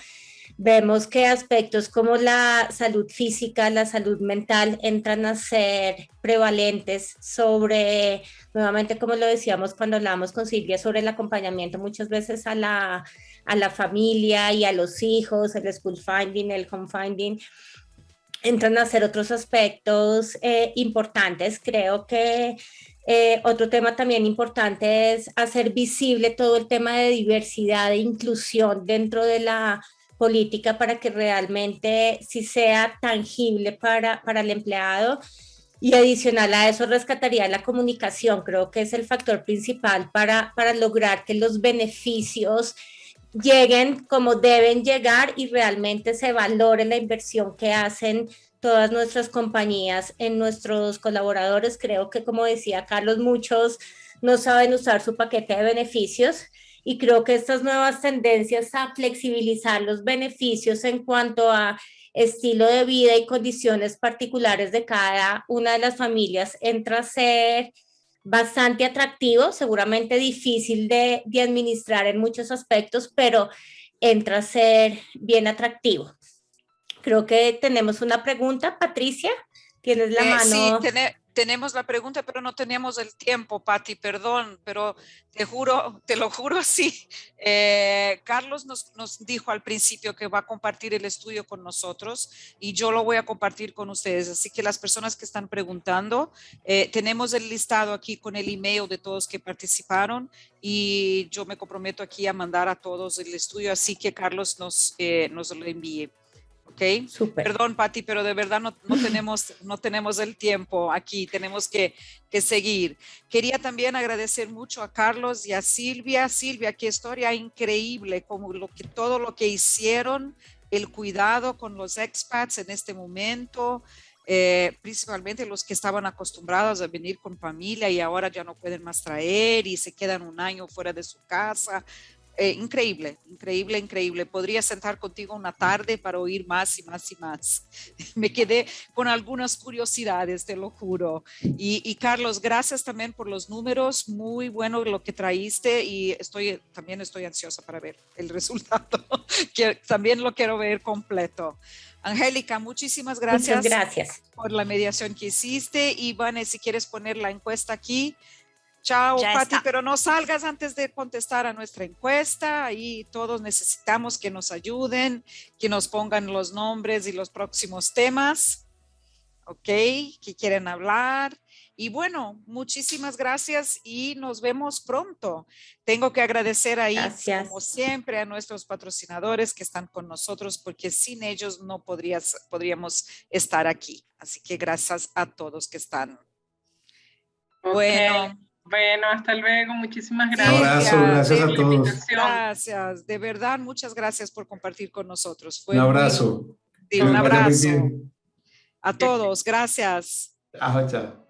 Vemos que aspectos como la salud física, la salud mental entran a ser prevalentes sobre, nuevamente como lo decíamos cuando hablábamos con Silvia, sobre el acompañamiento muchas veces a la familia y a los hijos, el school finding, el home finding. Entran a ser otros aspectos importantes. Creo que otro tema también importante es hacer visible todo el tema de diversidad e inclusión dentro de la política para que realmente sí sea tangible para el empleado. Y adicional a eso rescataría la comunicación. Creo que es el factor principal para lograr que los beneficios lleguen como deben llegar y realmente se valore la inversión que hacen todas nuestras compañías en nuestros colaboradores. Creo que, como decía Carlos, muchos no saben usar su paquete de beneficios y creo que estas nuevas tendencias a flexibilizar los beneficios en cuanto a estilo de vida y condiciones particulares de cada una de las familias entra a ser bastante atractivo, seguramente difícil de administrar en muchos aspectos, pero entra a ser bien atractivo. Creo que tenemos una pregunta, Patricia, tienes la Sí, mano. tenemos la pregunta, pero no teníamos el tiempo, Patti, perdón, pero te lo juro, sí. Carlos nos dijo al principio que va a compartir el estudio con nosotros y yo lo voy a compartir con ustedes. Así que las personas que están preguntando, tenemos el listado aquí con el email de todos que participaron y yo me comprometo aquí a mandar a todos el estudio, así que Carlos nos lo envíe. ¿Ok? Súper. Perdón, Patti, pero de verdad no tenemos el tiempo aquí, tenemos que seguir. Quería también agradecer mucho a Carlos y a Silvia. Silvia, qué historia increíble, como todo lo que hicieron, el cuidado con los expats en este momento, principalmente los que estaban acostumbrados a venir con familia y ahora ya no pueden más traer y se quedan un año fuera de su casa. Increíble, increíble, increíble. Podría sentar contigo una tarde para oír más y más y más. Me quedé con algunas curiosidades, te lo juro. Y Carlos, gracias también por los números. Muy bueno lo que traíste y también estoy ansiosa para ver el resultado, que también lo quiero ver completo. Angélica, muchísimas gracias. Muchas gracias Por la mediación que hiciste. Y Vane, si quieres poner la encuesta aquí. Chao, Patti, pero no salgas antes de contestar a nuestra encuesta. Ahí todos necesitamos que nos ayuden, que nos pongan los nombres y los próximos temas, ¿ok? Que quieren hablar. Y bueno, muchísimas gracias y nos vemos pronto. Tengo que agradecer ahí, como siempre, a nuestros patrocinadores que están con nosotros, porque sin ellos no podríamos estar aquí. Así que gracias a todos que están. Okay. Bueno, hasta luego. Muchísimas gracias. Un abrazo, gracias a todos. Gracias, de verdad, muchas gracias por compartir con nosotros. Un abrazo. Un abrazo. A todos, gracias. Chao, chao.